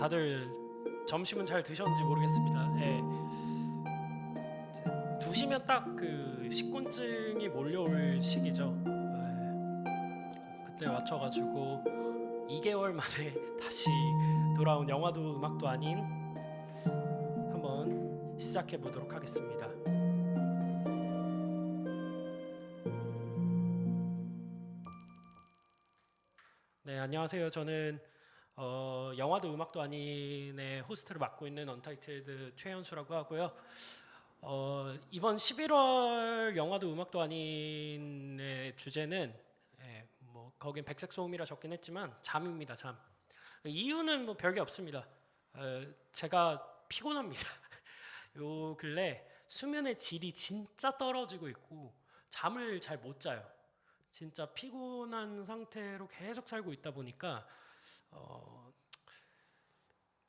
다들 점심은 잘 드셨는지 모르겠습니다. 예. 두시면 딱 그 식곤증이 몰려올 시기죠. 예. 그때 맞춰가지고 2개월 만에 다시 돌아온 영화도 음악도 아닌 한번 시작해 보도록 하겠습니다. 네, 안녕하세요. 저는 영화도 음악도 아닌의 호스트를 맡고 있는 언타이틀드 최현수라고 하고요. 이번 11월 영화도 음악도 아닌의 주제는 뭐 거긴 백색 소음이라 적긴 했지만 잠입니다. 잠. 이유는 뭐 별게 없습니다. 제가 피곤합니다. 요 근래 수면의 질이 진짜 떨어지고 있고 잠을 잘 못 자요. 진짜 피곤한 상태로 계속 살고 있다 보니까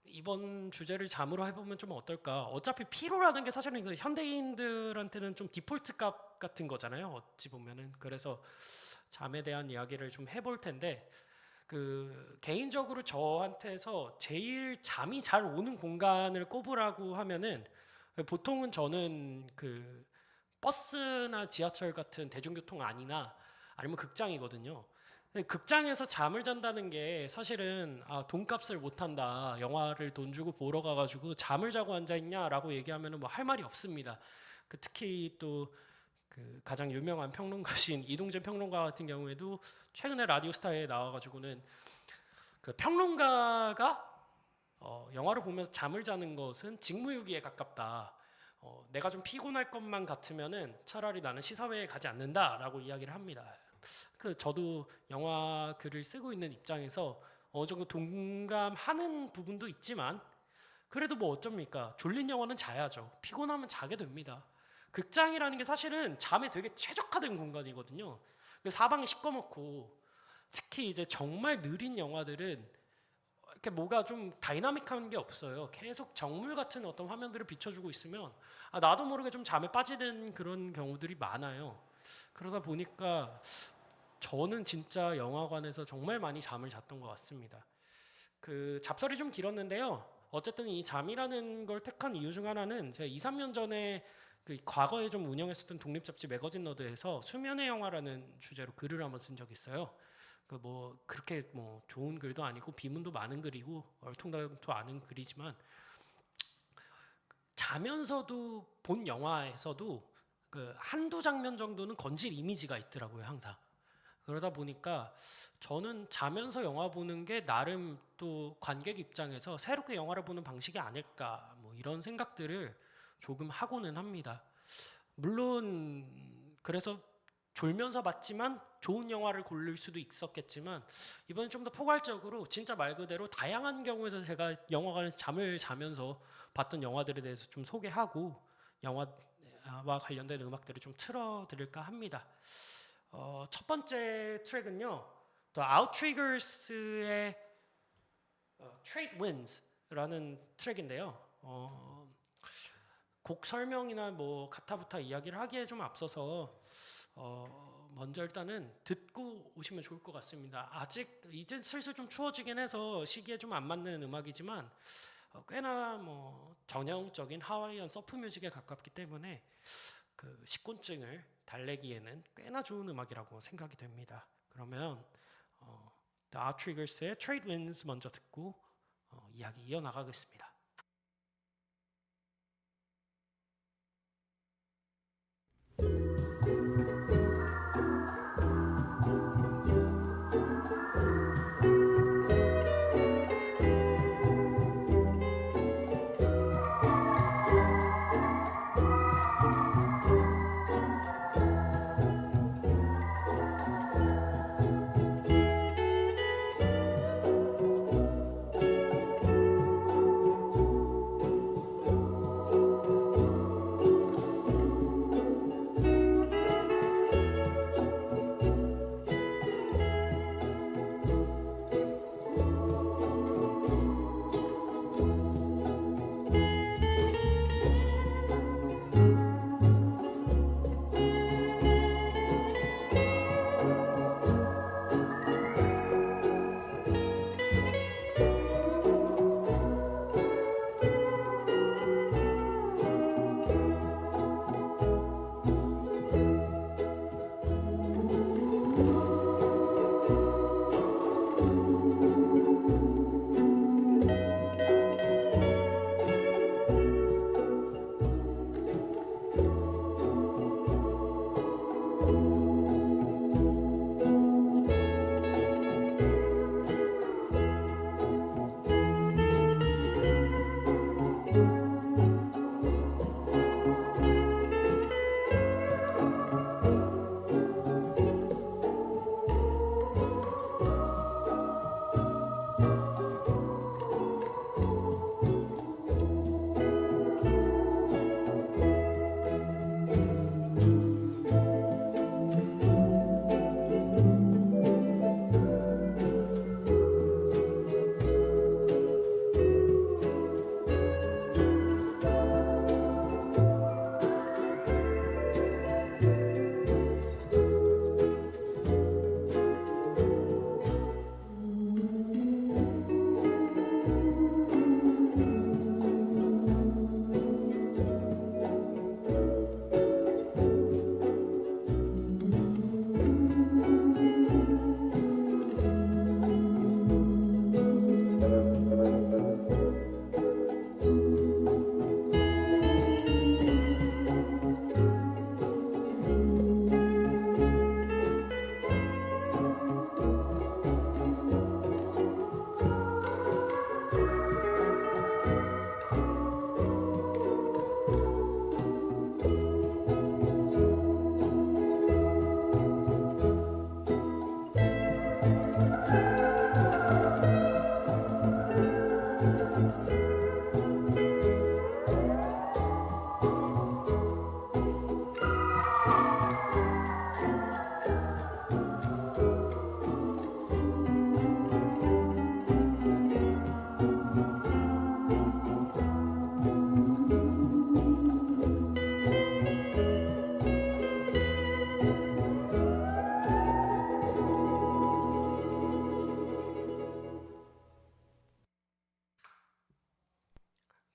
이번 주제를 잠으로 해보면 좀 어떨까? 어차피 피로라는 게 사실은 그 현대인들한테는 좀 디폴트 값 같은 거잖아요. 어찌 보면은 그래서 잠에 대한 이야기를 좀 해볼 텐데 그 개인적으로 저한테서 제일 잠이 잘 오는 공간을 꼽으라고 하면은 보통은 저는 그 버스나 지하철 같은 대중교통 안이나 아니면 극장이거든요. 근데 극장에서 잠을 잔다는 게 사실은 돈값을 못한다. 영화를 돈 주고 보러 가가지고 잠을 자고 앉아 있냐라고 얘기하면은 뭐 할 말이 없습니다. 그 특히 또 그 가장 유명한 평론가신 이동재 평론가 같은 경우에도 최근에 라디오스타에 나와가지고는 그 평론가가 영화를 보면서 잠을 자는 것은 직무유기에 가깝다. 내가 좀 피곤할 것만 같으면은 차라리 나는 시사회에 가지 않는다라고 이야기를 합니다. 그 저도 영화 글을 쓰고 있는 입장에서 어느 정도 동감하는 부분도 있지만 그래도 뭐 어쩝니까? 졸린 영화는 자야죠. 피곤하면 자게 됩니다. 극장이라는 게 사실은 잠에 되게 최적화된 공간이거든요. 사방이 시꺼멓고 특히 이제 정말 느린 영화들은 이렇게 뭐가 좀 다이나믹한 게 없어요. 계속 정물 같은 어떤 화면들을 비춰주고 있으면 나도 모르게 좀 잠에 빠지는 그런 경우들이 많아요. 그러다 보니까 저는 진짜 영화관에서 정말 많이 잠을 잤던 것 같습니다. 그 잡설이 좀 길었는데요. 어쨌든 이 잠이라는 걸 택한 이유 중 하나는 제가 2, 3년 전에 그 과거에 좀 운영했었던 독립 잡지 매거진 너드에서 수면의 영화라는 주제로 글을 한번 쓴 적이 있어요. 그 뭐 그렇게 뭐 좋은 글도 아니고 비문도 많은 글이고 얼통달통 않은 글이지만 자면서도 본 영화에서도 그 한두 장면 정도는 건질 이미지가 있더라고요, 항상. 그러다 보니까 저는 자면서 영화 보는 게 나름 또 관객 입장에서 새롭게 영화를 보는 방식이 아닐까 뭐 이런 생각들을 조금 하고는 합니다. 물론 그래서 졸면서 봤지만 좋은 영화를 고를 수도 있었겠지만 이번엔 좀 더 포괄적으로 진짜 말 그대로 다양한 경우에서 제가 영화관에서 잠을 자면서 봤던 영화들에 대해서 좀 소개하고 영화와 관련된 음악들을 좀 틀어드릴까 합니다. 첫 번째 트랙은요, The Outriggers의 Trade Winds라는 트랙인데요. 곡 설명이나 뭐 가타부타 이야기를 하기에 좀 앞서서 먼저 일단은 듣고 오시면 좋을 것 같습니다. 아직 이제 슬슬 좀 추워지긴 해서 시기에 좀 안 맞는 음악이지만 꽤나 뭐 전형적인 하와이안 서프 뮤직에 가깝기 때문에 그 식곤증을 달래기에는 꽤나 좋은 음악이라고 생각이 됩니다. 그러면 The Outriggers의 Trade Winds 먼저 듣고 이야기 이어나가겠습니다.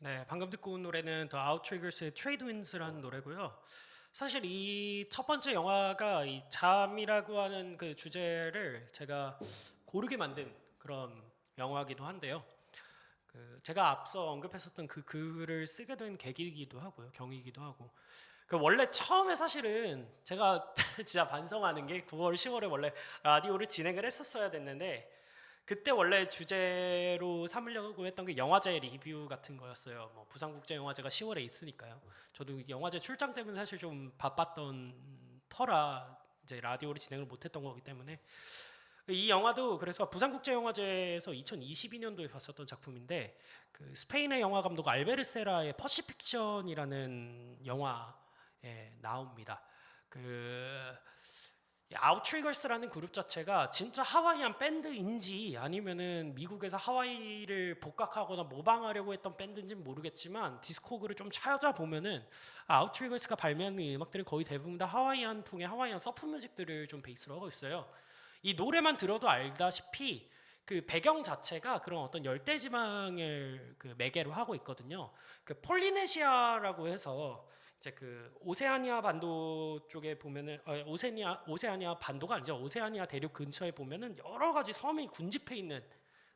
네, 방금 듣고 온 노래는 The Outriggers의 Trade Winds라는 노래고요. 사실 이 첫 번째 영화가 이 잠이라고 하는 그 주제를 제가 고르게 만든 그런 영화기도 한데요. 그 제가 앞서 언급했었던 그 글을 쓰게 된 계기이기도 하고요, 경위이기도 하고. 그 원래 처음에 사실은 제가 진짜 반성하는 게 9월, 10월에 원래 라디오를 진행을 했었어야 됐는데 그때 원래 주제로 삼으려고 했던 게 영화제 리뷰 같은 거였어요. 뭐 부산국제영화제가 10월에 있으니까요. 저도 영화제 출장 때문에 사실 좀 바빴던 터라 이제 라디오를 진행을 못했던 거기 때문에 이 영화도 그래서 부산국제영화제에서 2022년도에 봤었던 작품인데 그 스페인의 영화 감독 알베르세라의 퍼시픽션이라는 영화에 나옵니다. 그 아웃트리거스라는 그룹 자체가 진짜 하와이안 밴드인지 아니면은 미국에서 하와이를 복각하거나 모방하려고 했던 밴드인지는 모르겠지만 디스코그를 좀 찾아보면은 아웃트리거스가 발매하는 이 음악들이 거의 대부분 다 하와이안 풍의 하와이안 서프 뮤직들을 좀 베이스로 하고 있어요. 이 노래만 들어도 알다시피 그 배경 자체가 그런 어떤 열대지방을 그 매개로 하고 있거든요. 그 폴리네시아라고 해서 이제 그 오세아니아 반도 쪽에 보면은 오세아니아 반도가 아니죠. 오세아니아 대륙 근처에 보면은 여러 가지 섬이 군집해 있는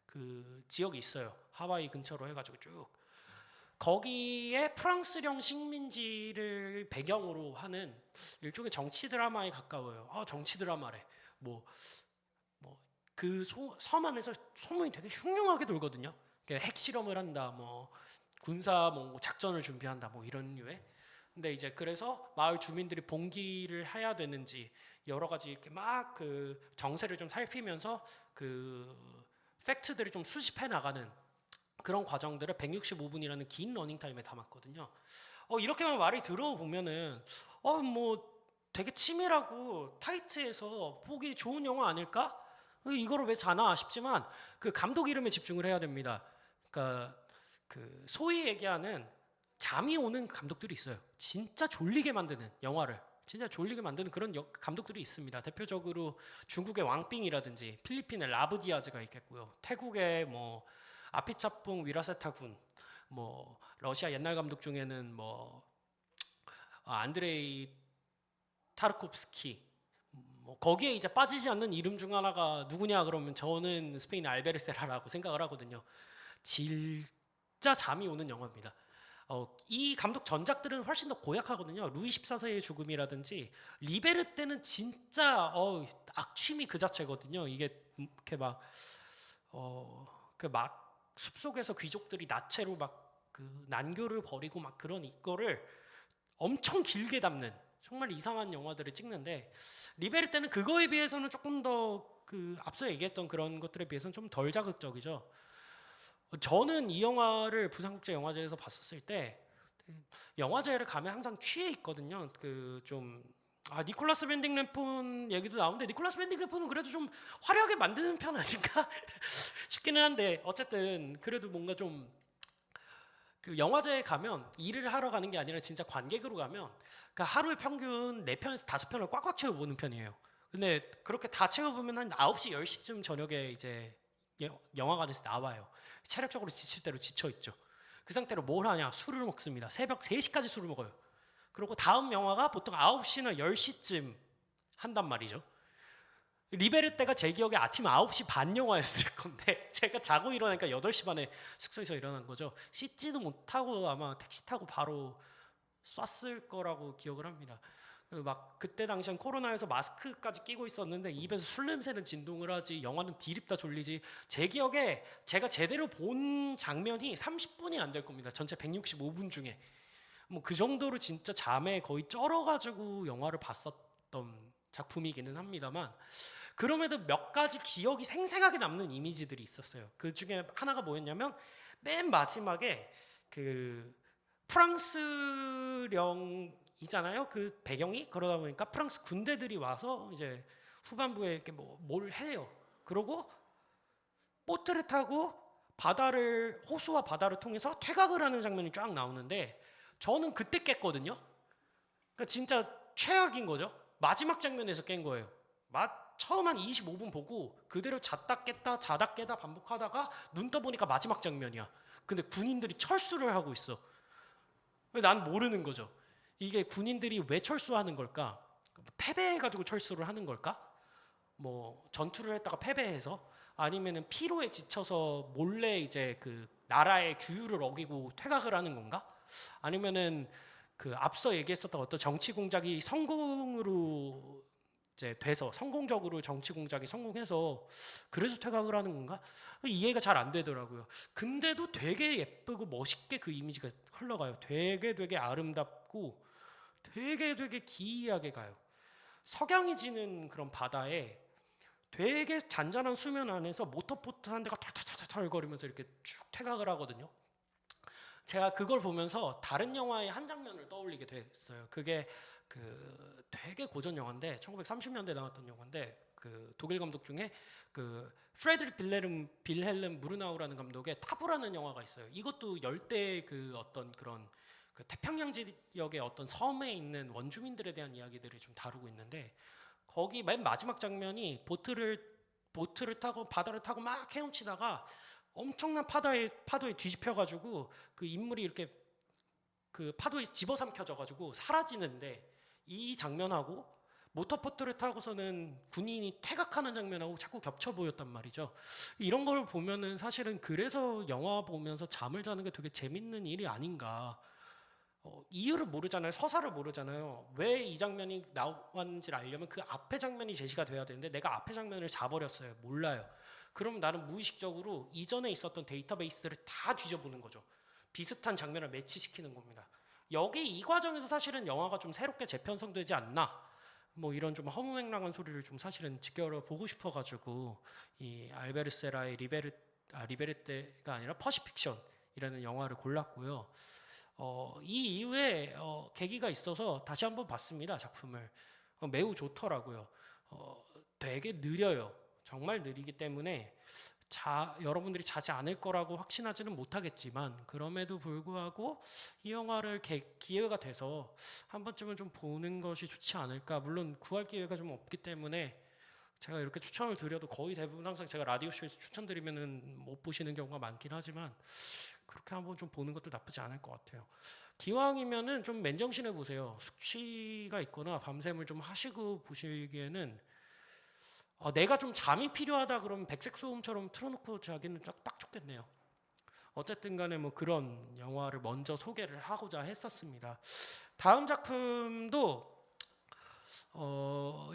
그 지역이 있어요. 하와이 근처로 해가지고 쭉 거기에 프랑스령 식민지를 배경으로 하는 일종의 정치 드라마에 가까워요. 정치 드라마래. 뭐 그 섬 안에서 소문이 되게 흉흉하게 돌거든요. 핵실험을 한다, 뭐 군사 뭐 작전을 준비한다, 뭐 이런 류의. 근데 이제 그래서 마을 주민들이 봉기를 해야 되는지 여러 가지 이렇게 막 그 정세를 좀 살피면서 그 팩트들을 좀 수집해 나가는 그런 과정들을 165분이라는 긴 러닝 타임에 담았거든요. 이렇게만 말을 들어보면은 뭐 되게 치밀하고 타이트해서 보기 좋은 영화 아닐까? 이거를 왜 자나 싶지만 그 감독 이름에 집중을 해야 됩니다. 그러니까 그 소위 얘기하는 잠이 오는 감독들이 있어요. 진짜 졸리게 만드는 영화를 진짜 졸리게 만드는 그런 감독들이 있습니다. 대표적으로 중국의 왕빙이라든지 필리핀의 라브디아즈가 있겠고요. 태국의 뭐 아피차풍 위라세타군, 뭐 러시아 옛날 감독 중에는 뭐 안드레이 타르코프스키, 뭐 거기에 이제 빠지지 않는 이름 중 하나가 누구냐 그러면 저는 스페인 알베르세라라고 생각을 하거든요. 진짜 잠이 오는 영화입니다. 이 감독 전작들은 훨씬 더 고약하거든요. 루이 14세의 죽음이라든지 리베르 때는 진짜 악취미 그 자체거든요. 이게 이렇게 막 그 막 숲속에서 귀족들이 나체로 막 그 난교를 벌이고 막 그런 이거를 엄청 길게 담는 정말 이상한 영화들을 찍는데 리베르 때는 그거에 비해서는 조금 더 그 앞서 얘기했던 그런 것들에 비해서는 좀 덜 자극적이죠. 저는 이 영화를 부산국제영화제에서 봤었을 때 영화제를 가면 항상 취해 있거든요. 그 좀 니콜라스 윈딩 레폰 얘기도 나오는데 니콜라스 윈딩 레폰은 그래도 좀 화려하게 만드는 편 아닌가 싶기는 한데 어쨌든 그래도 뭔가 좀 그 영화제에 가면 일을 하러 가는 게 아니라 진짜 관객으로 가면 그 하루에 평균 4편에서 5편을 꽉꽉 채워보는 편이에요. 근데 그렇게 다 채워보면 한 9시, 10시쯤 저녁에 이제 영화관에서 나와요. 체력적으로 지칠 대로 지쳐있죠. 그 상태로 뭘 하냐? 술을 먹습니다. 새벽 3시까지 술을 먹어요. 그리고 다음 영화가 보통 9시나 10시쯤 한단 말이죠. 리베르 때가 제 기억에 아침 9시 반 영화였을 건데 제가 자고 일어나니까 8시 반에 숙소에서 일어난 거죠. 씻지도 못하고 아마 택시 타고 바로 쐈을 거라고 기억을 합니다. 막 그때 당시엔 코로나에서 마스크까지 끼고 있었는데 입에서 술 냄새는 진동을 하지 영화는 디립다 졸리지. 제 기억에 제가 제대로 본 장면이 30분이 안 될 겁니다. 전체 165분 중에 뭐 그 정도로 진짜 잠에 거의 쩔어가지고 영화를 봤었던 작품이기는 합니다만 그럼에도 몇 가지 기억이 생생하게 남는 이미지들이 있었어요. 그 중에 하나가 뭐였냐면 맨 마지막에 그 프랑스령이잖아요. 그 배경이 그러다 보니까 프랑스 군대들이 와서 이제 후반부에 이렇게 뭘 해요. 그러고 보트를 타고 호수와 바다를 통해서 퇴각을 하는 장면이 쫙 나오는데 저는 그때 깼거든요. 그러니까 진짜 최악인 거죠. 마지막 장면에서 깬 거예요. 처음 한 25분 보고 그대로 잤다 깼다 자다 깨다 반복하다가 눈 떠보니까 마지막 장면이야. 근데 군인들이 철수를 하고 있어. 난 모르는 거죠. 이게 군인들이 왜 철수하는 걸까? 패배해가지고 철수를 하는 걸까? 뭐 전투를 했다가 패배해서, 아니면은 피로에 지쳐서 몰래 이제 그 나라의 규율을 어기고 퇴각을 하는 건가? 아니면은 그 앞서 얘기했었던 어떤 정치 공작이 성공으로 이제 돼서, 성공적으로 정치 공작이 성공해서 그래서 퇴각을 하는 건가? 이해가 잘 안 되더라고요. 근데도 되게 예쁘고 멋있게 그 이미지가 흘러가요. 되게 아름답고 되게 기이하게 가요. 석양이 지는 그런 바다에 되게 잔잔한 수면 안에서 모터보트 한 대가 털털털털 거리면서 이렇게 쭉 퇴각을 하거든요. 제가 그걸 보면서 다른 영화의 한 장면을 떠올리게 됐어요. 그게 그 되게 고전 영화인데 1930년대 나왔던 영화인데, 그 독일 감독 중에 그 프레드릭 빌헬름 무르나우라는 감독의 타부라는 영화가 있어요. 이것도 열대 그 어떤 그런 그 태평양 지역의 어떤 섬에 있는 원주민들에 대한 이야기들을 좀 다루고 있는데, 거기 맨 마지막 장면이 보트를 타고 바다를 타고 막 헤엄치다가 엄청난 파도에 뒤집혀가지고 그 인물이 이렇게 그 파도에 집어삼켜져가지고 사라지는데, 이 장면하고 모터보트를 타고서는 군인이 퇴각하는 장면하고 자꾸 겹쳐 보였단 말이죠. 이런 걸 보면은 사실은 그래서 영화 보면서 잠을 자는 게 되게 재밌는 일이 아닌가. 이유를 모르잖아요. 서사를 모르잖아요. 왜 이 장면이 나왔는지를 알려면 그 앞에 장면이 제시가 돼야 되는데 내가 앞에 장면을 자버렸어요. 몰라요. 그럼 나는 무의식적으로 이전에 있었던 데이터베이스를 다 뒤져보는 거죠. 비슷한 장면을 매치시키는 겁니다. 여기 이 과정에서 사실은 영화가 좀 새롭게 재편성되지 않나, 뭐 이런 좀 허무맹랑한 소리를 좀 사실은 지켜러 보고 싶어가지고 이 알베르세라의 리베르테가 아니라 퍼시픽션이라는 영화를 골랐고요. 이 이후에 계기가 있어서 다시 한번 봤습니다. 작품을. 매우 좋더라고요. 되게 느려요. 정말 느리기 때문에 여러분들이 자지 않을 거라고 확신하지는 못하겠지만, 그럼에도 불구하고 이 영화를 기회가 돼서 한 번쯤은 좀 보는 것이 좋지 않을까. 물론 구할 기회가 좀 없기 때문에 제가 이렇게 추천을 드려도 거의 대부분 항상 제가 라디오쇼에서 추천드리면은 못 보시는 경우가 많긴 하지만, 그렇게 한번 좀 보는 것도 나쁘지 않을 것 같아요. 기왕이면은 좀 맨정신해 보세요. 숙취가 있거나 밤샘을 좀 하시고 보시기에는, 내가 좀 잠이 필요하다 그러면 백색 소음처럼 틀어놓고 자기는 딱 좋겠네요. 어쨌든 간에 뭐 그런 영화를 먼저 소개를 하고자 했었습니다. 다음 작품도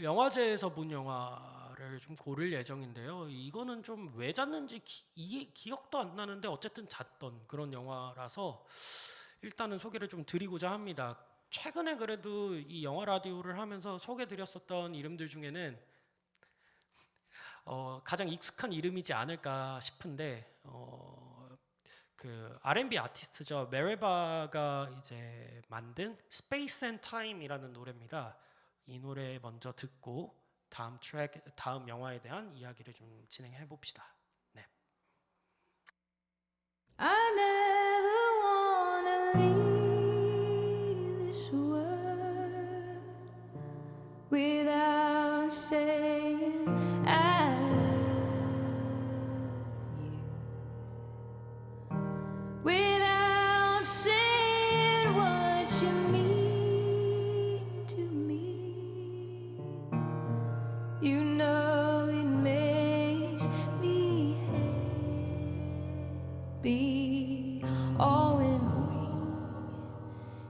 영화제에서 본 영화를 좀 고를 예정인데요. 이거는 좀 왜 잤는지 기억도 안 나는데 어쨌든 잤던 그런 영화라서 일단은 소개를 좀 드리고자 합니다. 최근에 그래도 이 영화 라디오를 하면서 소개드렸었던 이름들 중에는 가장 익숙한 이름이지 않을까 싶은데, 그 R&B 아티스트죠. 메레바가 이제 만든 Space and Time이라는 노래입니다. 이 노래 먼저 듣고 다음 영화에 대한 이야기를 좀 진행해 봅시다. 네. I never wanna leave this world without saying I love you, without saying what you mean to me. You know it makes me happy. Oh, when we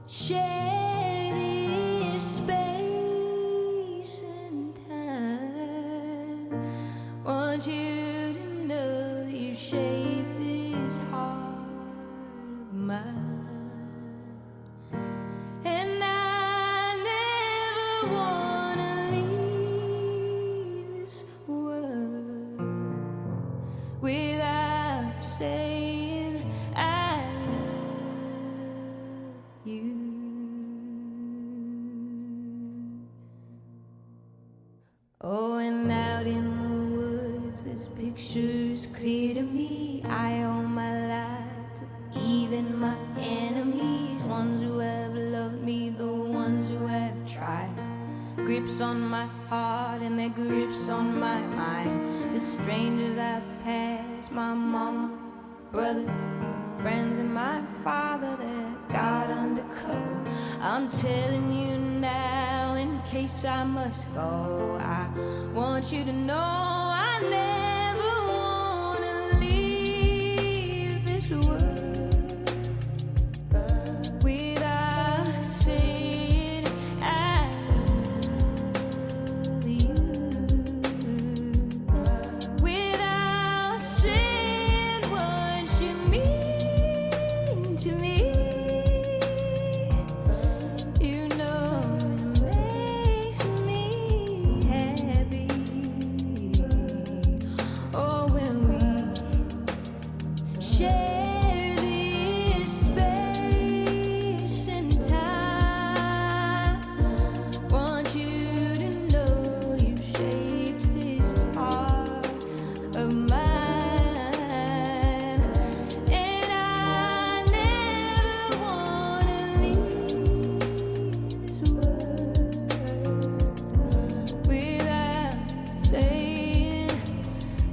share this space and time, want you to know you shape this heart of mine. And I never wanna leave this world without saying I love you. Oh, and out in the woods, this picture's clear to me. I owe my life to even my enemies, ones who have loved me, the ones who have tried. grips on my heart and their grips on my mind. The strangers I pass, my mama, brothers, friends, and my father that got undercover. I'm telling you now, in case I must go, I want you to know I never wanna leave this world without saying I love you. Without saying what you mean to me. You know it makes me happy. Oh, when we share this space and time. Want you to know you shaped this heart of mine, and I never wanna leave this world without saying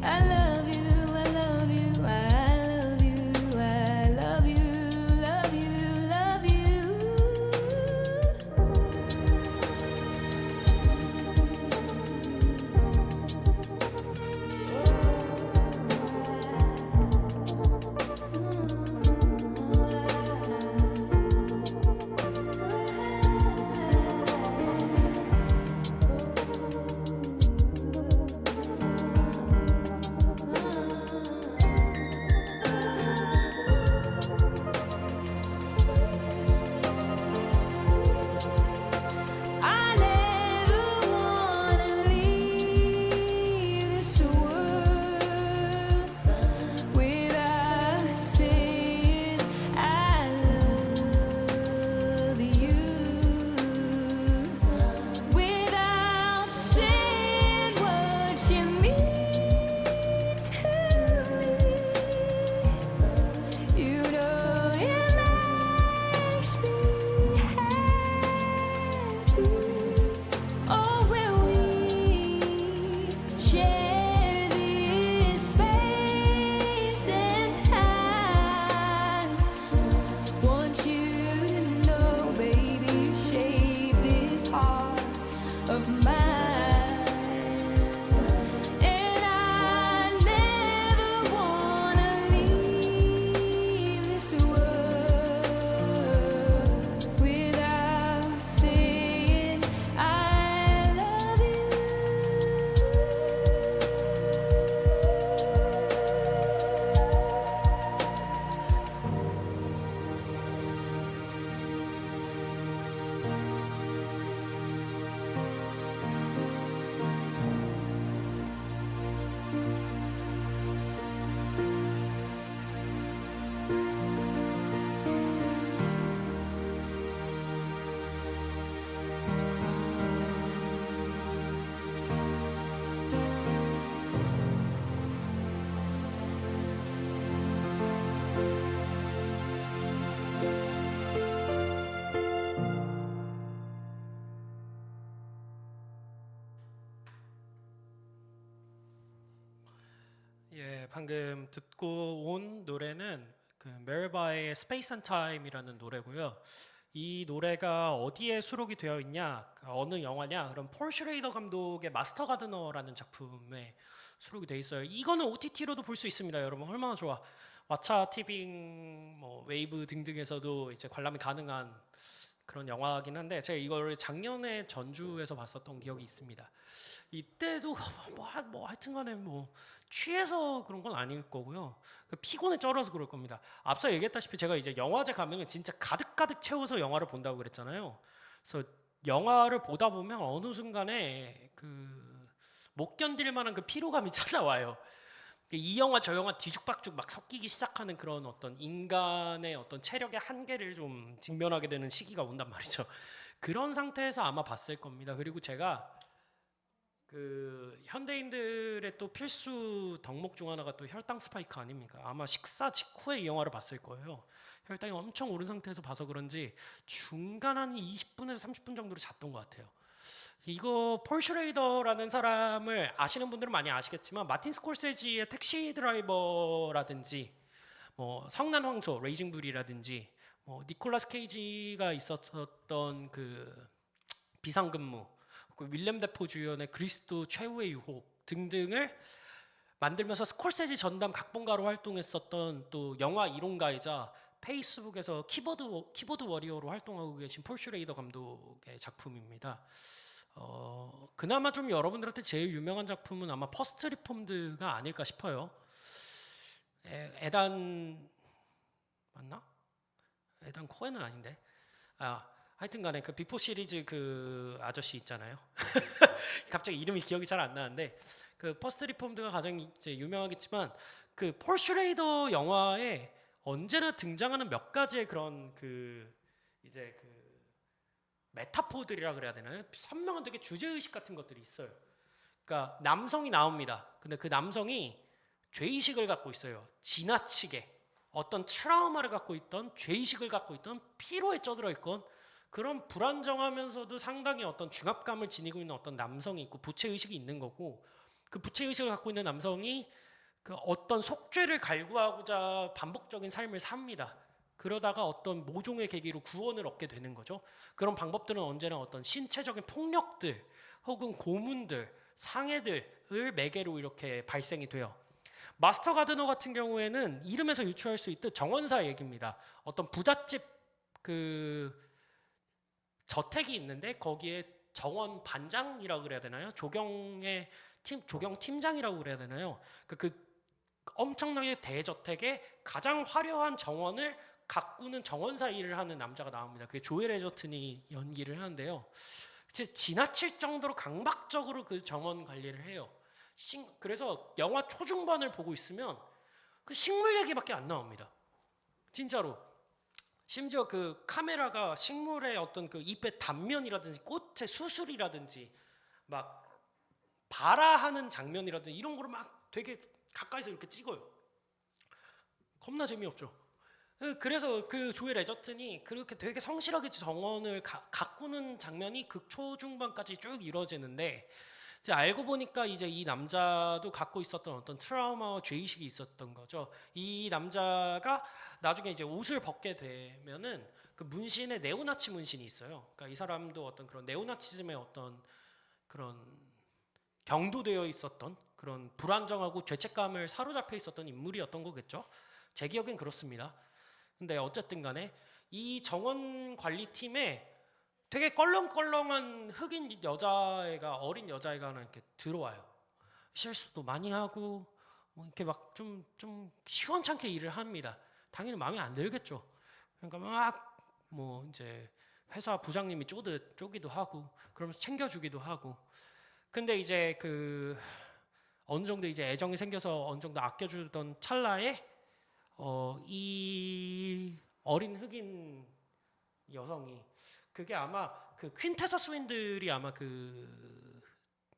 I love you, I love you, I love you, I love you, love you, love you. I never wanna leave this world without saying I love you. Without saying what you mean to me. You know it makes me happy. Oh, when we share this space and time. Want you to know, baby, you shape this heart of mine, and I never wanna leave this world without saying I love you. 예, 방금 듣고 온 노래는 그 메르바의 Space and Time이라는 노래고요. 이 노래가 어디에 수록이 되어 있냐, 어느 영화냐? 그럼 폴 슈레이더 감독의 마스터 가드너라는 작품에 수록이 되어 있어요. 이거는 OTT로도 볼 수 있습니다, 여러분. 얼마나 좋아. 왓챠, 티빙, 뭐 웨이브 등등에서도 이제 관람이 가능한 그런 영화긴 한데 제가 이거를 작년에 전주에서 봤었던 기억이 있습니다. 이때도 뭐 하여튼간에 뭐 취해서 그런 건 아닐 거고요. 그 피곤에 쩔어서 그럴 겁니다. 앞서 얘기했다시피 제가 이제 영화제 가면은 진짜 가득가득 채워서 영화를 본다고 그랬잖아요. 그래서 영화를 보다 보면 어느 순간에 그 못 견딜 만한 그 피로감이 찾아와요. 이 영화 저 영화 뒤죽박죽 막 섞이기 시작하는 그런 어떤 인간의 어떤 체력의 한계를 좀 직면하게 되는 시기가 온단 말이죠. 그런 상태에서 아마 봤을 겁니다. 그리고 제가 그 현대인들의 또 필수 덕목 중 하나가 또 혈당 스파이크 아닙니까? 아마 식사 직후에 이 영화를 봤을 거예요. 혈당이 엄청 오른 상태에서 봐서 그런지 중간 한 20분에서 30분 정도로 잤던 것 같아요. 이거 폴 슈레이더라는 사람을 아시는 분들은 많이 아시겠지만 마틴 스콜세지의 택시 드라이버라든지 뭐 성난 황소 레이징 불이라든지 뭐 니콜라스 케이지가 있었던 그 비상근무, 그 윌렘 데포 주연의 그리스도 최후의 유혹 등등을 만들면서 스콜세지 전담 각본가로 활동했었던 또 영화 이론가이자 페이스북에서 키보드 워리어로 활동하고 계신 폴 슈레이더 감독의 작품입니다. 그나마 좀 여러분들한테 제일 유명한 작품은 아마 퍼스트 리폼드가 아닐까 싶어요. 에단 맞나? 에단 코엔은 아닌데. 하여튼간에 그 비포 시리즈 그 아저씨 있잖아요. 갑자기 이름이 기억이 잘 안 나는데 그 퍼스트 리폼드가 가장 이제 유명하겠지만 그 폴 슈레이더 영화에 언제나 등장하는 몇 가지의 그런 그 이제 그 메타포들이라 그래야 되나요? 선명한 되게 주제 의식 같은 것들이 있어요. 그러니까 남성이 나옵니다. 근데 그 남성이 죄의식을 갖고 있어요. 지나치게 어떤 트라우마를 갖고 있던, 죄의식을 갖고 있던, 피로에 쩌들어 있건 그런 불안정하면서도 상당히 어떤 중압감을 지니고 있는 어떤 남성이 있고 부채 의식이 있는 거고, 그 부채 의식을 갖고 있는 남성이 그 어떤 속죄를 갈구하고자 반복적인 삶을 삽니다. 그러다가 어떤 모종의 계기로 구원을 얻게 되는 거죠. 그런 방법들은 언제나 어떤 신체적인 폭력들 혹은 고문들, 상해들을 매개로 이렇게 발생이 돼요. 마스터 가드너 같은 경우에는 이름에서 유추할 수 있듯 정원사 얘기입니다. 어떤 부잣집 그 저택이 있는데 거기에 정원 반장이라고 그래야 되나요? 조경 팀장이라고 그래야 되나요? 그 엄청나게 대저택에 가장 화려한 정원을 가꾸는 정원사 일을 하는 남자가 나옵니다. 그게 조엘 에저튼이 연기를 하는데요. 지나칠 정도로 강박적으로 그 정원 관리를 해요. 그래서 영화 초중반을 보고 있으면 그 식물 얘기밖에 안 나옵니다. 진짜로. 심지어 그 카메라가 식물의 어떤 그 잎의 단면이라든지 꽃의 수술이라든지 막 발화하는 장면이라든지 이런 거를 막 되게 가까이서 이렇게 찍어요. 겁나 재미없죠. 그래서 그 조엘 에저튼이 그렇게 되게 성실하게 정원을 가꾸는 장면이 극 초중반까지 쭉 이루어지는데, 이제 알고 보니까 이제 이 남자도 갖고 있었던 어떤 트라우마와 죄의식이 있었던 거죠. 이 남자가 나중에 이제 옷을 벗게 되면은 그 문신에 네오나치 문신이 있어요. 그러니까 이 사람도 어떤 그런 네오나치즘의 어떤 그런 경도되어 있었던 그런 불안정하고 죄책감을 사로잡혀 있었던 인물이었던 거겠죠. 제 기억엔 그렇습니다. 근데 어쨌든 간에 이 정원 관리팀에 되게 껄렁껄렁한 흑인 여자애가, 어린 여자애가 하나 이렇게 들어와요. 실수도 많이 하고 뭐 이렇게 막 좀 시원찮게 일을 합니다. 당연히 마음에 안 들겠죠. 그러니까 막 뭐 이제 회사 부장님이 쪼기도 하고 그러면서 챙겨주기도 하고. 근데 이제 그 어느 정도 이제 애정이 생겨서 어느 정도 아껴주던 찰나에 이 어린 흑인 여성이, 그게 아마 그 퀸테서 스윈들이 아마 그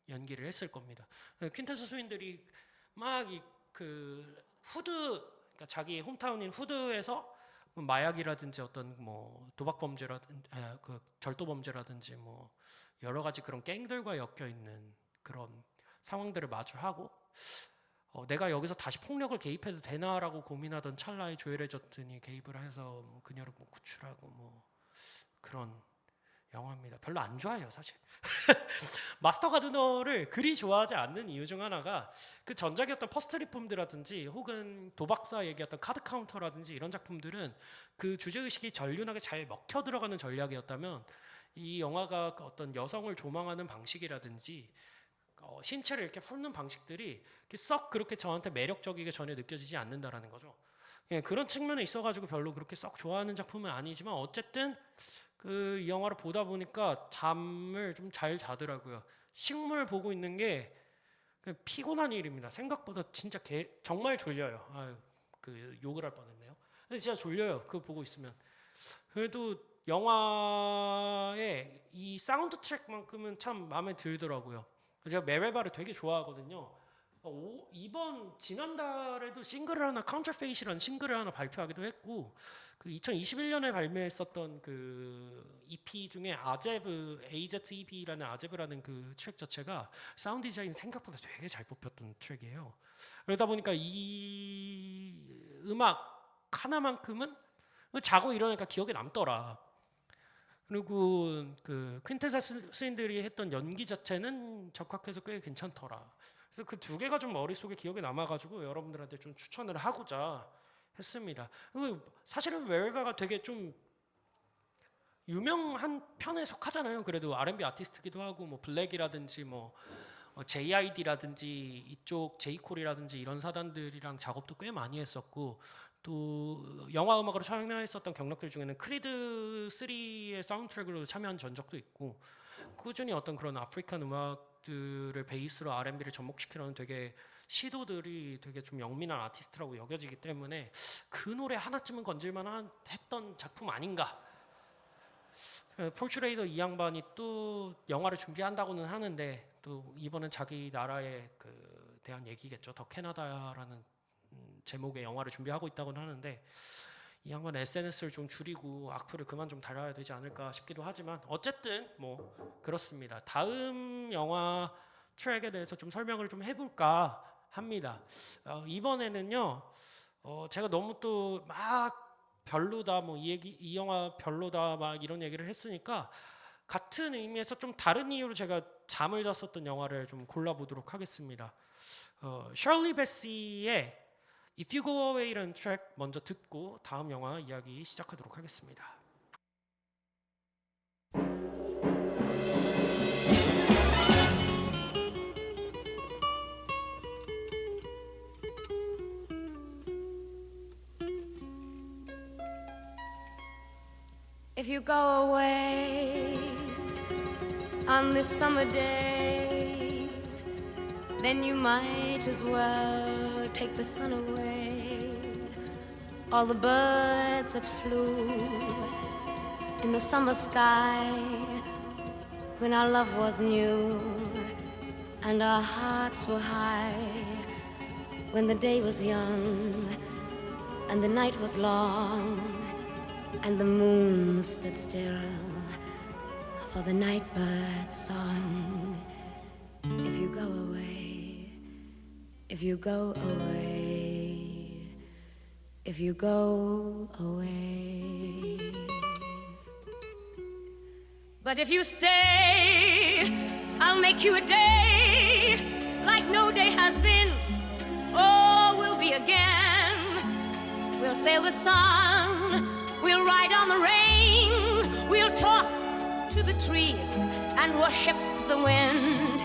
연기를 했을 겁니다. 퀸테서 스윈들이 막 그 후드, 그러니까 자기 홈타운인 후드에서 마약이라든지 어떤 뭐 도박 범죄라든지 그 절도 범죄라든지 뭐 여러 가지 그런 갱들과 엮여 있는 그런 상황들을 마주하고 내가 여기서 다시 폭력을 개입해도 되나라고 고민하던 찰나에 조엘 에저튼이 개입을 해서 뭐 그녀를 뭐 구출하고 뭐 그런 영화입니다. 별로 안 좋아해요, 사실. 마스터 가드너를 그리 좋아하지 않는 이유 중 하나가 그 전작이었던 퍼스트 리폼드라든지 혹은 도박사 얘기했던 카드 카운터라든지 이런 작품들은 그 주제의식이 전륜하게 잘 먹혀 들어가는 전략이었다면, 이 영화가 어떤 여성을 조망하는 방식이라든지 신체를 이렇게 훑는 방식들이 썩 그렇게 저한테 매력적이게 전혀 느껴지지 않는다라는 거죠. 예, 그런 측면에 있어가지고 별로 그렇게 썩 좋아하는 작품은 아니지만 어쨌든 그 이 영화를 보다 보니까 잠을 좀 잘 자더라고요. 식물 보고 있는 게 그냥 피곤한 일입니다. 생각보다 진짜 정말 졸려요. 아유, 그 욕을 할 뻔했네요. 근데 진짜 졸려요. 그거 보고 있으면. 그래도 영화의 이 사운드 트랙만큼은 참 마음에 들더라고요. 제가 메레바를 되게 좋아하거든요. 이번 지난달에도 싱글을 하나 카운터페이시라는 싱글을 하나 발표하기도 했고 그 2021년에 발매했었던 그 EP 중에 아제브 AZEB라는 아제브라는 그 트랙 자체가 사운드 디자인 생각보다 되게 잘 뽑혔던 트랙이에요. 그러다 보니까 이 음악 하나만큼은 자고 일어나니까 기억에 남더라. 그리고 그 퀸테사 스윈들이 했던 연기 자체는 적합해서 꽤 괜찮더라. 그래서 그 두 개가 좀 머릿속에 기억에 남아가지고 여러분들한테 좀 추천을 하고자 했습니다. 그리고 사실은 웰가가 되게 좀 유명한 편에 속하잖아요. 그래도 R&B 아티스트기도 하고 뭐 블랙이라든지 뭐 JID라든지 이쪽 제이콜이라든지 이런 사단들이랑 작업도 꽤 많이 했었고 또 영화 음악으로 참여했었던 경력들 중에는 크리드 3의 사운드트랙으로 참여한 전적도 있고 꾸준히 어떤 그런 아프리칸 음악들을 베이스로 R&B를 접목시키려는 되게 시도들이 되게 좀 영민한 아티스트라고 여겨지기 때문에 그 노래 하나쯤은 건질만 했던 작품 아닌가. 폴 슈레이더 이 양반이 또 영화를 준비한다고는 하는데 또 이번엔 자기 나라에 그 대한 얘기겠죠. 더 캐나다라는 제목의 영화를 준비하고 있다고는 하는데 이 양반 SNS를 좀 줄이고 악플을 그만 좀 달아야 되지 않을까 싶기도 하지만 어쨌든 뭐 그렇습니다. 다음 영화 트랙에 대해서 좀 설명을 좀 해볼까 합니다. 이번에는요 제가 너무 또 막 별로다 뭐 이 영화 별로다 막 이런 얘기를 했으니까 같은 의미에서 좀 다른 이유로 제가 잠을 잤었던 영화를 좀 골라보도록 하겠습니다. 셜리 베시의 If You Go Away라는 트랙 먼저 듣고 다음 영화 이야기 시작하도록 하겠습니다. If you go away on this summer day, then you might as well take the sun away. All the birds that flew in the summer sky when our love was new and our hearts were high, when the day was young and the night was long and the moon stood still for the nightbird's song. If you go away, if you go away, if you go away. But if you stay, I'll make you a day like no day has been. Oh, we'll be again. We'll sail the sun, we'll ride on the rain, we'll talk to the trees and worship the wind.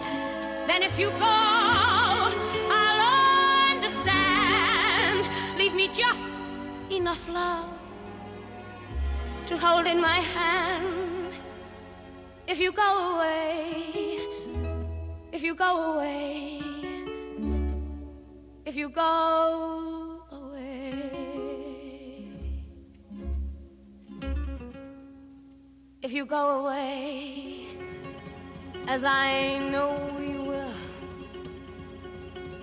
Then if you go, I'll understand. Leave me just enough love to hold in my hand. If you go away, if you go away, if you go away, if you go away, as I know you will,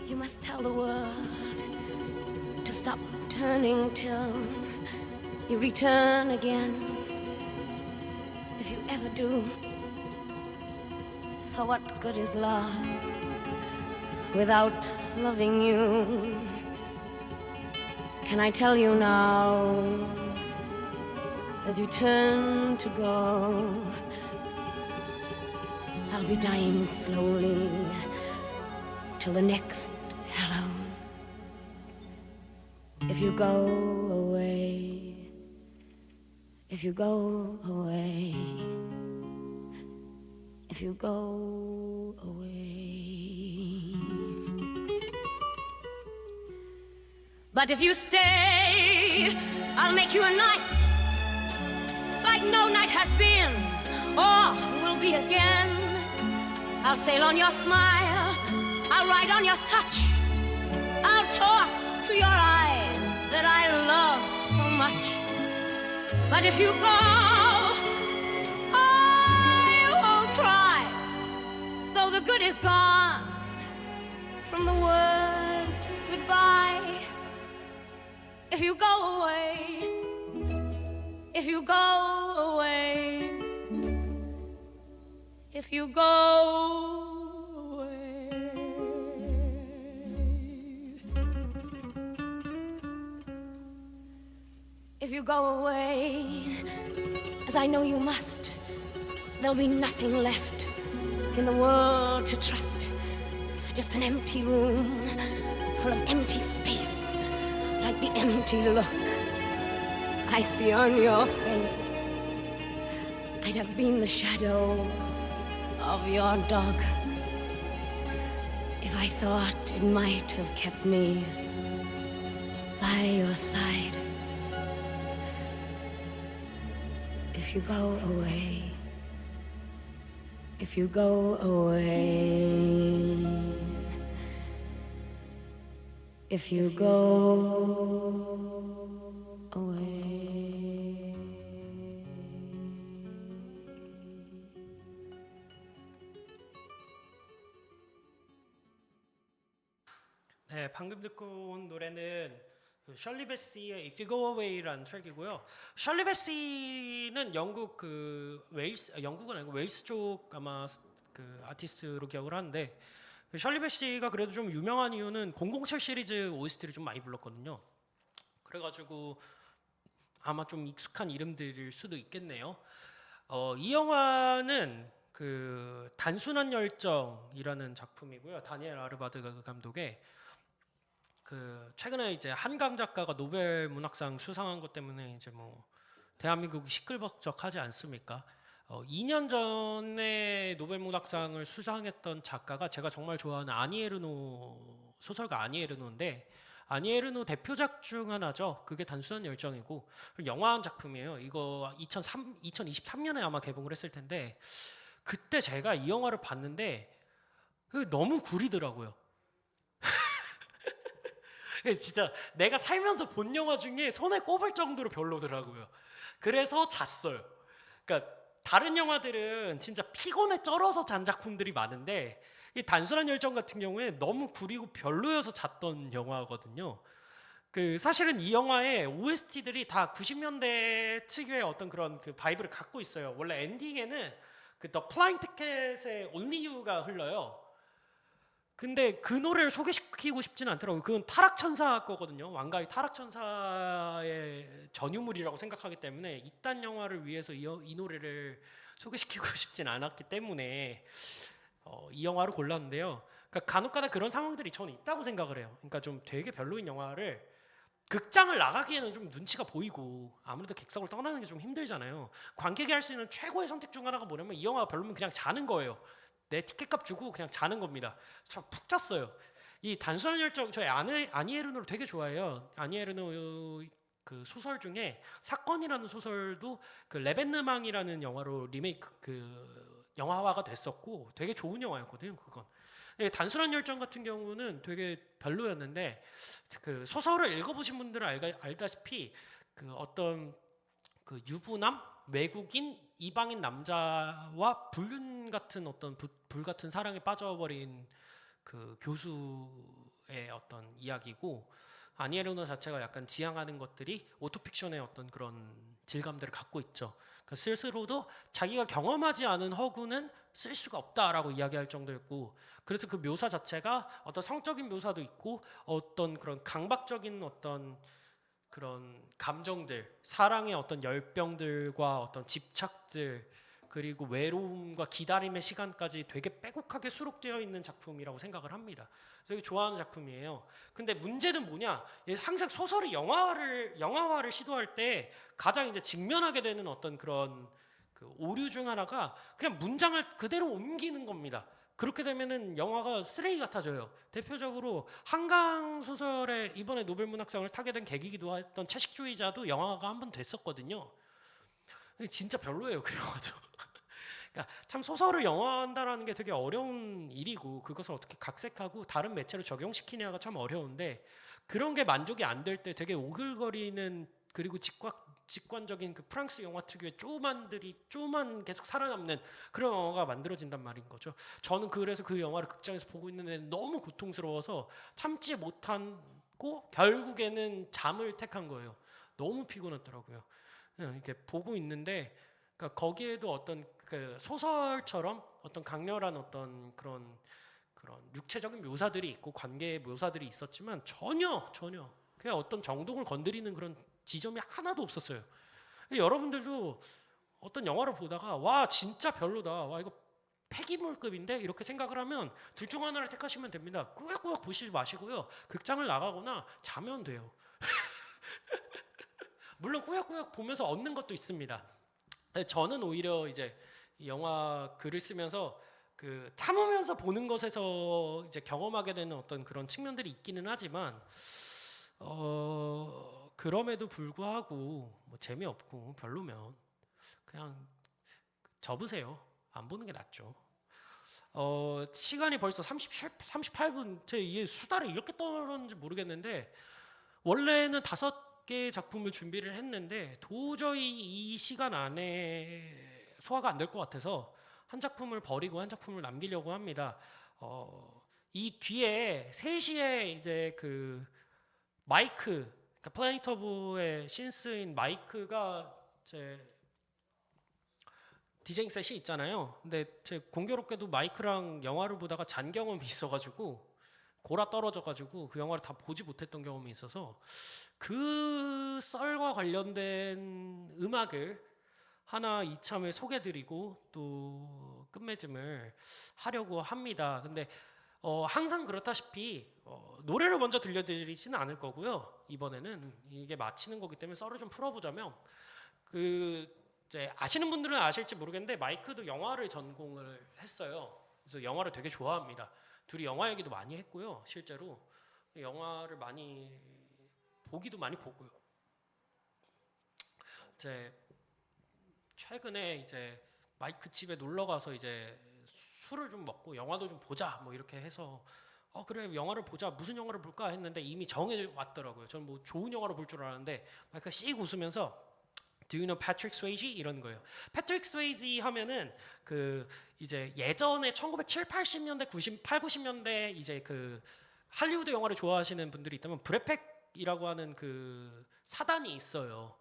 you must tell the world to stop turning till you return again. If you ever do, for what good is love without loving you? Can I tell you now, as you turn to go, I'll be dying slowly till the next hello. If you go away, if you go away, if you go away. But if you stay, I'll make you a night like no night has been or will be again. I'll sail on your smile, I'll ride on your touch, I'll talk to your eyes that I love so much. But if you go, I won't cry, though the good is gone from the world. if you go away, if you go away, if you go away. If you go away, as I know you must, there'll be nothing left in the world to trust. Just an empty room full of empty space, like the empty look I see on your face. I'd have been the shadow of your dog if I thought it might have kept me by your side. If you go away, if you go away, if you go away. 네, 방금 듣고 온 노래는 그 셜리 베시의 If You Go Away라는 트랙이고요. 셜리 베시는 영국 그 웨일스, 영국은 아니고 웨일스 쪽 아마 그 아티스트로 기억을 하는데, 그 셜리 베시가 그래도 좀 유명한 이유는 007 시리즈 OST를 좀 많이 불렀거든요. 그래가지고 아마 좀 익숙한 이름들일 수도 있겠네요. 이 영화는 그 단순한 열정이라는 작품이고요. 다니엘 아르바드 감독의 그 최근에 이제 한강 작가가 노벨 문학상 수상한 것 때문에 이제 뭐 대한민국이 시끌벅적하지 않습니까? 2년 전에 노벨 문학상을 수상했던 작가가 제가 정말 좋아하는 아니 에르노, 소설가 아니 에르노인데, 아니 에르노 대표작 중 하나죠. 그게 단순한 열정이고, 영화 작품이에요. 이거 2023년에 아마 개봉을 했을 텐데, 그때 제가 이 영화를 봤는데 너무 구리더라고요. 진짜 내가 살면서 본 영화 중에 손에 꼽을 정도로 별로더라고요. 그래서 잤어요. 그러니까 다른 영화들은 진짜 피곤에 쩔어서 잔 작품들이 많은데, 이 단순한 열정 같은 경우에 너무 구리고 별로여서 잤던 영화거든요. 그 사실은 이 영화의 OST들이 다 90년대 특유의 어떤 그런 그 바이브를 갖고 있어요. 원래 엔딩에는 그 The Flying Ticket의 Only You가 흘러요. 근데 그 노래를 소개시키고 싶지는 않더라고요. 그건 타락천사 거거든요. 왕가의 타락천사의 전유물이라고 생각하기 때문에 이딴 영화를 위해서 이 노래를 소개시키고 싶진 않았기 때문에 이 영화를 골랐는데요. 그러니까 간혹가다 그런 상황들이 저는 있다고 생각을 해요. 그러니까 좀 되게 별로인 영화를 극장을 나가기에는 좀 눈치가 보이고, 아무래도 객석을 떠나는 게 좀 힘들잖아요. 관객이 할 수 있는 최고의 선택 중 하나가 뭐냐면 이 영화가 별로면 그냥 자는 거예요. 내 티켓값 주고 그냥 자는 겁니다. 저 푹 잤어요. 이 단순한 열정, 저희 아니 에르노를 되게 좋아해요. 아니 에르노 그 소설 중에 사건이라는 소설도 그 레벤느망이라는 영화로 리메이크 그 영화화가 됐었고 되게 좋은 영화였거든요. 그건. 단순한 열정 같은 경우는 되게 별로였는데, 그 소설을 읽어보신 분들은 알다시피 그 어떤 그 유부남, 외국인, 이방인 남자와 불륜 같은 어떤 불 같은 사랑에 빠져버린 그 교수의 어떤 이야기고, 아니 에르노 자체가 약간 지향하는 것들이 오토픽션의 어떤 그런 질감들을 갖고 있죠. 그러니까 스스로도 자기가 경험하지 않은 허구는 쓸 수가 없다라고 이야기할 정도였고, 그래서 그 묘사 자체가 어떤 성적인 묘사도 있고 어떤 그런 강박적인 어떤 그런 감정들, 사랑의 어떤 열병들과 어떤 집착들, 그리고 외로움과 기다림의 시간까지 되게 빼곡하게 수록되어 있는 작품이라고 생각을 합니다. 되게 좋아하는 작품이에요. 근데 문제는 뭐냐? 항상 소설이 영화화를 시도할 때 가장 이제 직면하게 되는 어떤 그런 그 오류 중 하나가 그냥 문장을 그대로 옮기는 겁니다. 그렇게 되면은 영화가 쓰레기 같아져요. 대표적으로 한강 소설에 이번에 노벨 문학상을 타게 된 계기기도 했던 채식주의자도 영화가 한 번 됐었거든요. 진짜 별로예요, 그 영화도. 그러니까 참 소설을 영화화한다라는 게 되게 어려운 일이고, 그것을 어떻게 각색하고 다른 매체로 적용시키냐가 참 어려운데, 그런 게 만족이 안 될 때 되게 오글거리는, 그리고 직관적인 그 프랑스 영화 특유의 조만 계속 살아남는 그런 영화가 만들어진단 말인 거죠. 저는 그래서 그 영화를 극장에서 보고 있는데 너무 고통스러워서 참지 못한 결국에는 잠을 택한 거예요. 너무 피곤했더라고요. 그냥 이렇게 보고 있는데, 그러니까 거기에도 어떤 그 소설처럼 어떤 강렬한 어떤 그런 육체적인 묘사들이 있고 관계의 묘사들이 있었지만 전혀 그냥 어떤 정독을 건드리는 그런 지점이 하나도 없었어요. 여러분들도 어떤 영화를 보다가 와 진짜 별로다, 와 이거 폐기물급인데 이렇게 생각을 하면 둘 중 하나를 택하시면 됩니다. 꾸역꾸역 보시지 마시고요, 극장을 나가거나 자면 돼요. 물론 꾸역꾸역 보면서 얻는 것도 있습니다. 저는 오히려 이제 이 영화 글을 쓰면서 그 참으면서 보는 것에서 이제 경험하게 되는 어떤 그런 측면들이 있기는 하지만 그럼에도 불구하고 뭐 재미없고 별로면 그냥 접으세요. 안 보는 게 낫죠. 시간이 벌써 38분. 제 이게 수다를 이렇게 떨었는지 모르겠는데 원래는 5개 작품을 준비를 했는데 도저히 이 시간 안에 소화가 안 될 것 같아서 한 작품을 버리고 한 작품을 남기려고 합니다. 이 뒤에 3시에 이제 그 마이크, 그러니까 플래닛 오브의 신스인 마이크가 제 디제잉 셋이 있잖아요. 근데 제 공교롭게도 마이크랑 영화를 보다가 잔 경험이 있어가지고 골아 떨어져가지고 그 영화를 다 보지 못했던 경험이 있어서 그 썰과 관련된 음악을 하나 이참에 소개드리고 또 끝맺음을 하려고 합니다. 근데 항상 그렇다시피 노래를 먼저 들려드리지는 않을 거고요. 이번에는 이게 마치는 거기 때문에 썰을 좀 풀어보자면 이제 아시는 분들은 아실지 모르겠는데 마이크도 영화를 전공을 했어요. 그래서 영화를 되게 좋아합니다. 둘이 영화 얘기도 많이 했고요. 실제로 영화를 많이 보기도 많이 보고요. 이제 최근에 이제 마이크 집에 놀러 가서 이제 술을 좀 먹고 영화도 좀 보자 뭐 이렇게 해서 그래 영화를 보자, 무슨 영화를 볼까 했는데 이미 정해 왔더라고요. 저는 뭐 좋은 영화를 볼 줄 알았는데 마이크가 씩 웃으면서 Do you know Patrick Swayze? 이런 거예요. Patrick Swayze 하면은 그 이제 예전에 1970, 80년대, 90년대 이제 그 할리우드 영화를 좋아하시는 분들이 있다면 브래펙이라고 하는 그 사단이 있어요.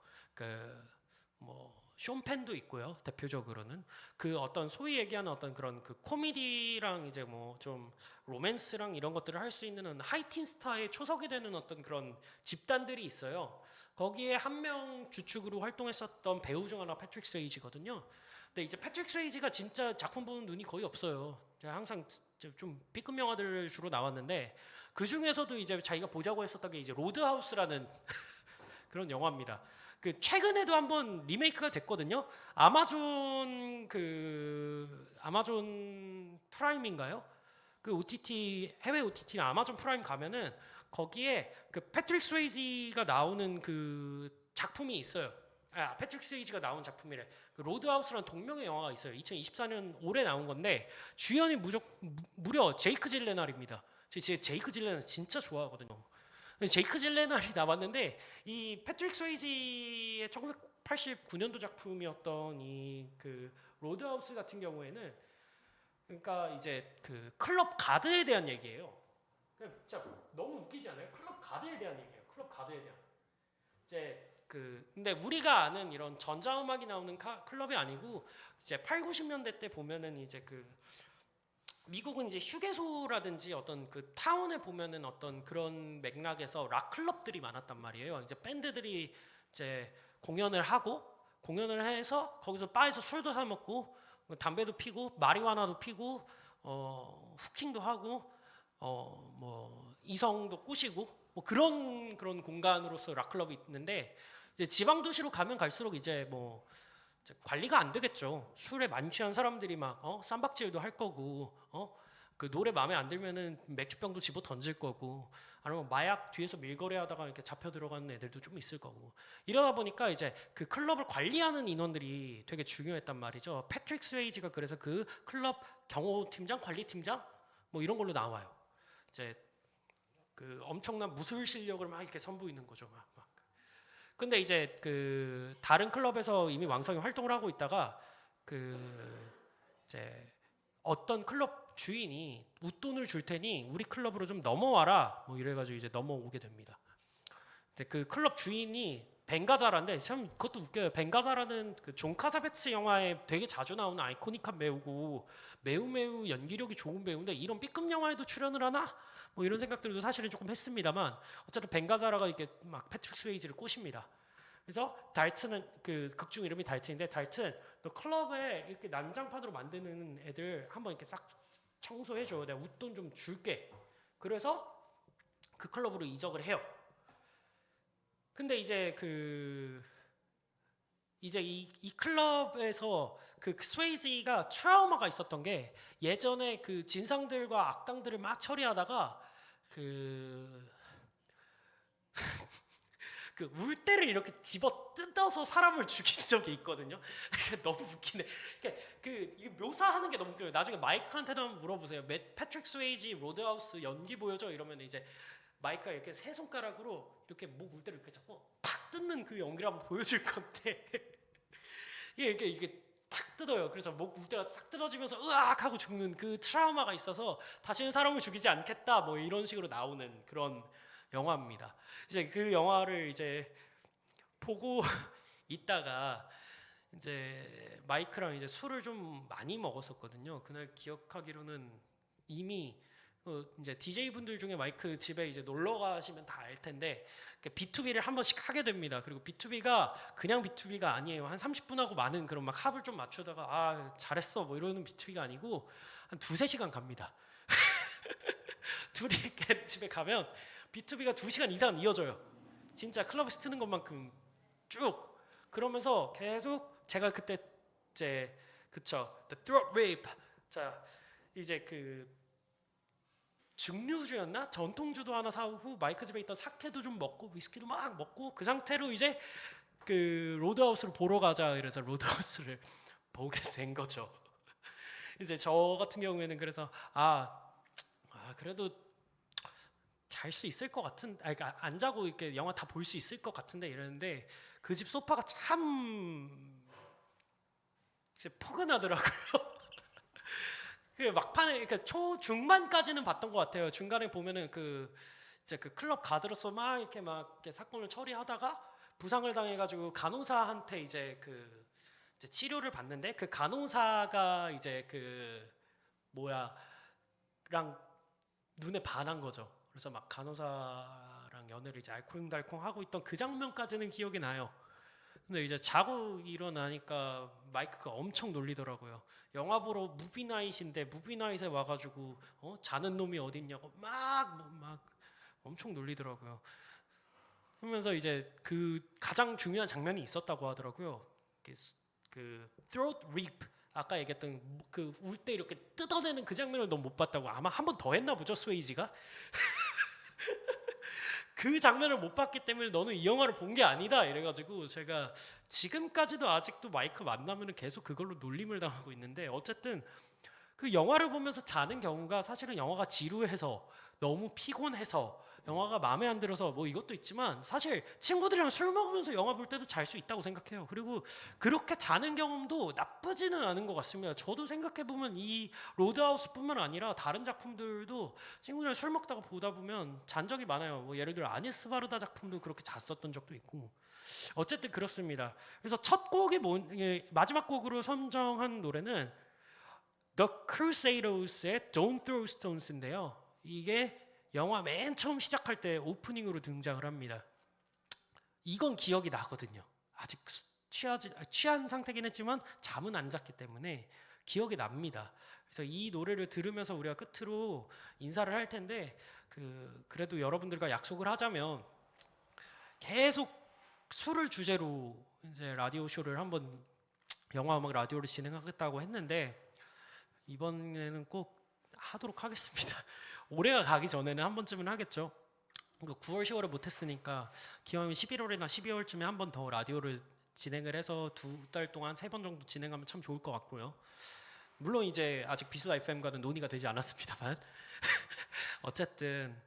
뭐 쇼펜도 있고요. 대표적으로는 그 어떤 소위 얘기하는 어떤 그런 그 코미디랑 이제 뭐 좀 로맨스랑 이런 것들을 할 수 있는 하이틴 스타의 초석이 되는 어떤 그런 집단들이 있어요. 거기에 한 명 주축으로 활동했었던 배우 중 하나 패트릭 스웨이지거든요. 근데 이제 패트릭 스웨이지가 진짜 작품 보는 눈이 거의 없어요. 항상 좀 B급 영화들 주로 나왔는데 그 중에서도 이제 자기가 보자고 했었던 게 이제 로드하우스라는 그런 영화입니다. 그 최근에도 한번 리메이크가 됐거든요. 아마존 프라임인가요? 그 OTT 해외 OTT는 아마존 프라임 가면은 거기에 그 패트릭 스웨이지가 나오는 그 작품이 있어요. 패트릭 스웨이지가 나온 작품이래. 그 로드하우스라는 동명의 영화가 있어요. 2024년 올해 나온 건데 주연이 무려 제이크 질레날입니다. 제이크 질레날 진짜 좋아하거든요. 제이크 질레날이 나왔는데 이 패트릭 스웨이지의 1989년도 작품이었던 이 그 로드하우스 같은 경우에는 그러니까 이제 그 클럽 가드에 대한 얘기예요. 진짜 너무 웃기지 않아요? 클럽 가드에 대한 얘기예요. 클럽 가드에 대한. 이제 근데 우리가 아는 이런 전자음악이 나오는 클럽이 아니고 이제 8, 90년대 때 보면은 이제 미국은 이제 휴게소라든지 어떤 그 타운에 보면은 어떤 그런 맥락에서 락 클럽들이 많았단 말이에요. 이제 밴드들이 이제 공연을 해서 거기서 바에서 술도 사 먹고 담배도 피고 마리화나도 피고 후킹도 하고 뭐 이성도 꼬시고 뭐 그런 공간으로서 락 클럽이 있는데 이제 지방 도시로 가면 갈수록 이제 뭐 관리가 안 되겠죠. 술에 만취한 사람들이 막 쌈박질도 할 거고 그 노래 마음에 안 들면은 맥주병도 집어 던질 거고 아니면 마약 뒤에서 밀거래하다가 이렇게 잡혀 들어가는 애들도 좀 있을 거고 이러다 보니까 이제 그 클럽을 관리하는 인원들이 되게 중요했단 말이죠. 패트릭 스웨이지가 그래서 그 클럽 경호팀장, 관리팀장 뭐 이런 걸로 나와요. 이제 그 엄청난 무술 실력을 막 이렇게 선보이는 거죠. 막. 근데 이제 그 다른 클럽에서 이미 왕성히 활동을 하고 있다가 그 이제 어떤 클럽 주인이 웃돈을 줄 테니 우리 클럽으로 좀 넘어와라 뭐 이래가지고 이제 넘어오게 됩니다. 근데 그 클럽 주인이 벵가자라인데 참 그것도 웃겨요. 벵가자라는 그 존 카사베츠 영화에 되게 자주 나오는 아이코닉한 배우고 매우 연기력이 좋은 배우인데 이런 B급 영화에도 출연을 하나? 뭐 이런 생각들도 사실은 조금 했습니다만 어쨌든 벵가자라가 이렇게 막 패트릭 스웨이지를 꼬십니다. 그래서 달튼은 그 극중 이름이 달튼인데 달튼 너 클럽에 이렇게 난장판으로 만드는 애들 한번 이렇게 싹 청소해줘. 내가 웃돈 좀 줄게. 그래서 그 클럽으로 이적을 해요. 근데 이제 이 클럽에서 그 스웨이지가 트라우마가 있었던 게 예전에 그 진상들과 악당들을 막 처리하다가 그 울대를 이렇게 집어 뜯어서 사람을 죽인 적이 있거든요. 너무 웃기네. 이게 묘사하는 게 너무 웃겨요. 나중에 마이크한테도 한번 물어보세요. 패트릭 스웨이지 로드하우스 연기 보여줘 이러면 이제 마이크가 이렇게 세 손가락으로 이렇게 목 울대를 이렇게 잡고 팍 뜯는 그 연기를 한번 보여줄 건데 이게 탁 뜯어요. 그래서 목 울대가 탁 뜯어지면서 으악 하고 죽는 그 트라우마가 있어서 다시는 사람을 죽이지 않겠다 뭐 이런 식으로 나오는 그런 영화입니다. 이제 그 영화를 이제 보고 있다가 이제 마이크랑 이제 술을 좀 많이 먹었었거든요. 그날 기억하기로는 이미 이제 DJ 분들 중에 마이크 집에 이제 놀러 가시면 다 알 텐데 B2B를 한 번씩 하게 됩니다. 그리고 B2B가 그냥 B2B가 아니에요. 한 30분 하고 많은 그런 막 합을 좀 맞추다가 아 잘했어 뭐 이러는 B2B가 아니고 한 2-3시간 갑니다. 둘이 집에 가면 B2B가 2시간 이상 이어져요. 진짜 클럽에서 트는 것만큼 쭉. 그러면서 계속 제가 그때 이제 그쵸 The Throat Rape 자 이제 그 증류주였나 전통주도 하나 사오고 마이크 집에 있던 사케도 좀 먹고 위스키도 막 먹고 그 상태로 이제 그 로드하우스를 보러 가자 이래서 로드하우스를 보게 된 거죠. 이제 저 같은 경우에는 그래서 그래도 잘 수 있을 것 같은, 그러니까 안 자고 이렇게 영화 다 볼 수 있을 것 같은데 이랬는데 그 집 소파가 참 이제 포근하더라고요. 그 막판에 그러니까 중반까지는 봤던 것 같아요. 중간에 보면은 이제 그 클럽 가드로서 막 이렇게 사건을 처리하다가 부상을 당해가지고 간호사한테 이제 이제 치료를 받는데 그 간호사가 이제 랑 눈에 반한 거죠. 그래서 막 간호사랑 연애를 이제 알콩달콩 하고 있던 그 장면까지는 기억이 나요. 근데 이제 자고 일어나니까 마이크가 엄청 놀리더라고요. 영화 보러 무비나잇인데 무비나잇에 와가지고 자는 놈이 어딨냐고 막 엄청 놀리더라고요. 그러면서 이제 그 가장 중요한 장면이 있었다고 하더라고요. 그 throat rip 아까 얘기했던 그 울 때 이렇게 뜯어내는 그 장면을 너무 못 봤다고. 아마 한 번 더 했나 보죠 스웨이지가. 그 장면을 못 봤기 때문에 너는 이 영화를 본 게 아니다 이래가지고 제가 지금까지도 아직도 마이크 만나면 계속 그걸로 놀림을 당하고 있는데 어쨌든 그 영화를 보면서 자는 경우가 사실은 영화가 지루해서 너무 피곤해서 영화가 마음에 안 들어서 뭐 이것도 있지만 사실 친구들이랑 술 먹으면서 영화 볼 때도 잘 수 있다고 생각해요. 그리고 그렇게 자는 경험도 나쁘지는 않은 것 같습니다. 저도 생각해보면 이 로드하우스뿐만 아니라 다른 작품들도 친구들이랑 술 먹다가 보다 보면 잔 적이 많아요. 뭐 예를 들어 아니스 바르다 작품도 그렇게 잤었던 적도 있고 어쨌든 그렇습니다. 그래서 첫 곡이 마지막 곡으로 선정한 노래는 The Crusaders의 Don't Throw Stones인데요. 이게 영화 맨 처음 시작할 때 오프닝으로 등장을 합니다. 이건 기억이 나거든요. 아직 취한 상태긴 했지만 잠은 안 잤기 때문에 기억이 납니다. 그래서 이 노래를 들으면서 우리가 끝으로 인사를 할 텐데 그래도 여러분들과 약속을 하자면 계속 술을 주제로 이제 라디오 쇼를 한번 영화 음악 라디오를 진행하겠다고 했는데 이번에는 꼭 하도록 하겠습니다. 올해가 가기 전에는 한 번쯤은 하겠죠. 9월, 10월에 못했으니까 기왕이면 11월이나 12월쯤에 한 번 더 라디오를 진행을 해서 2달 동안 3번 정도 진행하면 참 좋을 것 같고요. 물론 이제 아직 비스라 FM과는 논의가 되지 않았습니다만 어쨌든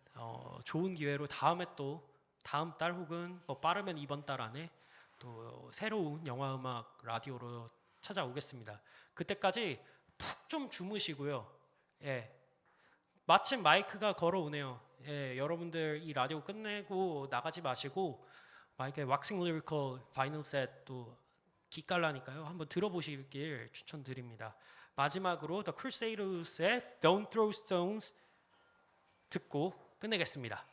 좋은 기회로 다음에 또 다음 달 혹은 뭐 빠르면 이번 달 안에 또 새로운 영화 음악 라디오로 찾아오겠습니다. 그때까지 푹 좀 주무시고요. 예, 마침 마이크가 걸어오네요. 예, 여러분들 이 라디오 끝내고 나가지 마시고 마이크의 왁싱 리리컬 바이닐 셋도 기깔나니까요. 한번 들어보시길 추천드립니다. 마지막으로 The Crusaders의 Don't Throw Stones 듣고 끝내겠습니다.